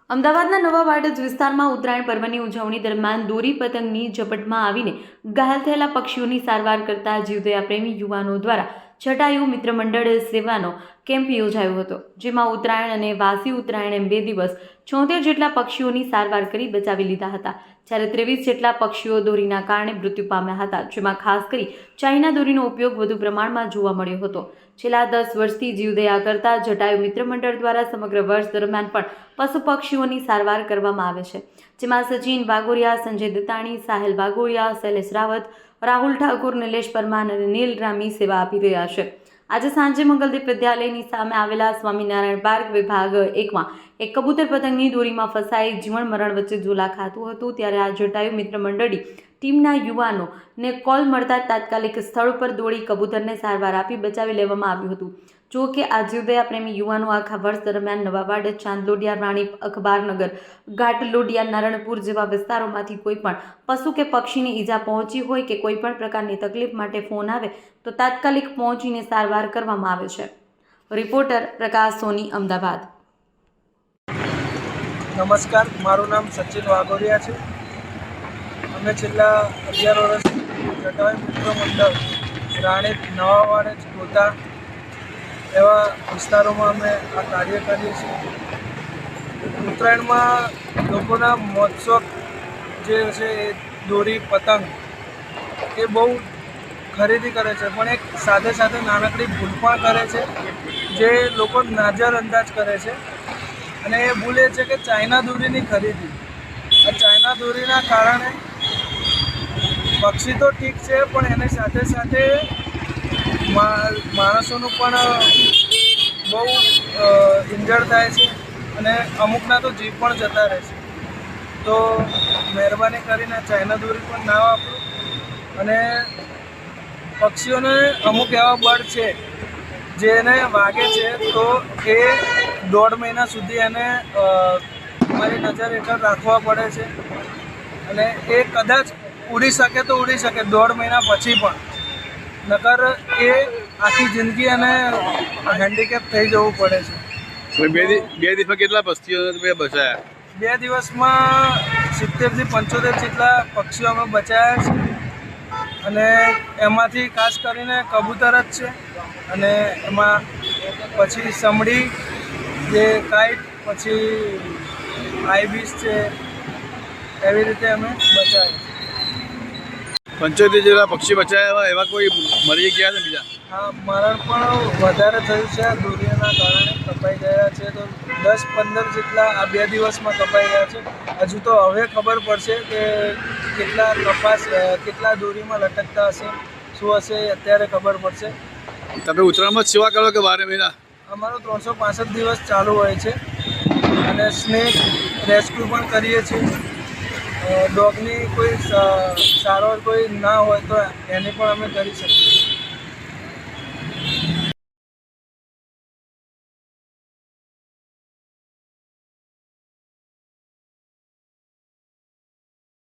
અમદાવાદના નવા વાડજ વિસ્તારમાં ઉત્તરાયણ પર્વની ઉજવણી દરમિયાન દોરી પતંગની ઝપટમાં આવીને ઘાયલ થયેલા પક્ષીઓની સારવાર કરતા જીવદયા પ્રેમી યુવાનો દ્વારા જટાયુ મિત્ર મંડળ સેવાનો કેમ્પ યોજાયો હતો, જેમાં ઉત્તરાયણ અને વાસી ઉત્તરાયણ એમ 2 દિવસ 76 જેટલા પક્ષીઓની સારવાર કરી બચાવી લીધા હતા, જ્યારે 23 જેટલા પક્ષીઓ દોરીના કારણે મૃત્યુ પામ્યા હતા, જેમાં ખાસ કરી ચાઇના દોરીનો ઉપયોગ વધુ પ્રમાણમાં જોવા મળ્યો હતો। છેલ્લા 10 વર્ષથી જીવદયા કરતા જટાયુ મિત્ર મંડળ દ્વારા સમગ્ર વર્ષ દરમિયાન પણ પશુ પક્ષીઓની સારવાર કરવામાં આવે છે, જેમાં સચિન વાગોરિયા, સંજય દત્તાણી, સાહેલ વાગોરિયા, શૈલેષ રાવત, રાહુલ ઠાકુર, નિલેશ પરમાર અને નીલ રામી સેવા આપી રહ્યા છે। આજે સાંજે મંગલદીપ વિદ્યાલયની સામે આવેલા સ્વામિનારાયણ પાર્ક વિભાગ 1માં એક કબૂતર પતંગની દોરીમાં ફસાઈ જીવન મરણ વચ્ચે ઝોલા ખાતું હતું, ત્યારે આ જટાયુ મિત્ર મંડળી ટીમના યુવાનોને કોલ મળતા તાત્કાલિક સ્થળ પર દોડી કબૂતરને સારવાર આપી બચાવી લેવામાં આવ્યું હતું। જો કે આ જીવદયા પ્રેમી યુવાનો આખા વર્ષ દરમિયાન નવાવાડ, ચાંદલોડિયા, રાણી અખબારનગર, ઘાટલોડિયા, નારણપુર જેવા વિસ્તારોમાંથી કોઈ પણ પશુ કે પક્ષીને ઈજા પહોંચી હોય કે કોઈ પણ પ્રકારની તકલીફ માટે ફોન આવે તો તાત્કાલિક પહોંચીને સારવાર કરવામાં આવે છે। રિપોર્ટર પ્રકાશ સોની, અમદાવાદ। નમસ્કાર, મારું નામ સચિન વાગોરિયા છે। અમે છેલ્લા 11 વર્ષથી જટાયુ મિત્ર મંડળ રાણી, નવાવાડ, ગોતા એવા વિસ્તારોમાં અમે આ કાર્ય કરીએ છીએ। ઉત્તરાયણમાં લોકોના મહોત્સવ જે છે એ દોરી પતંગ એ બહુ ખરીદી કરે છે, પણ એક સાથે સાથે નાનકડી ભૂલ પણ કરે છે જે લોકો નજરઅંદાજ કરે છે, અને એ ભૂલ એ છે કે ચાઇના દોરીની ખરીદી। આ ચાઇના દોરીના કારણે પક્ષી તો ઠીક છે, પણ એની સાથે સાથે માણસોનું પણ બહુ ઇન્જર્ડ થાય છે અને અમુકના તો જીવ પણ જતા રહે છે। તો મહેરબાની કરીને ચાઇના દોરી પણ ના વાપરો, અને પક્ષીઓને અમુક એવા બર્ડ છે જેને વાગે છે તો એ 1.5 મહિના સુધી એને અમારી નજર હેઠળ રાખવા પડે છે, અને એ કદાચ ઉડી શકે તો ઉડી શકે 1.5 મહિના પછી પણ, નકર એ આખી જિંદગી એને હેન્ડીકેપ થઈ જવું પડે છે। બે દિવસમાં કેટલા પક્ષીઓ બચાયા? 2 દિવસમાં 70 થી 75 જેટલા પક્ષીઓ અમે બચાવ્યા છે, અને એમાંથી ખાસ કરીને કબૂતર જ છે, અને એમાં પછી સમડી, જે કાઈટ, પછી આઈબીસ છે, એવી રીતે અમે બચાવ્યા છે। 75 જેટલા પક્ષી બચાયા એવા કોઈ મરી ગયા છે બીજા? હા, મરણ પણ વધારે થયું છે, દોરીના કારણે કપાઈ ગયા છે, તો 10-15 જેટલા આ 2 દિવસમાં કપાઈ ગયા છે। હજુ તો હવે ખબર પડશે કે કેટલા દોરીમાં લટકતા હશે, શું હશે, અત્યારે ખબર પડશે। તમે ઉત્તરાયણમાં સેવા કરો કે 12 મહિના? અમારો 365 દિવસ ચાલુ હોય છે, અને સ્નેક રેસ્ક્યુ પણ કરીએ છીએ। ડોગની કોઈ સારવાર કોઈ ના હોય તો એની પણ અમે કરી શકીએ।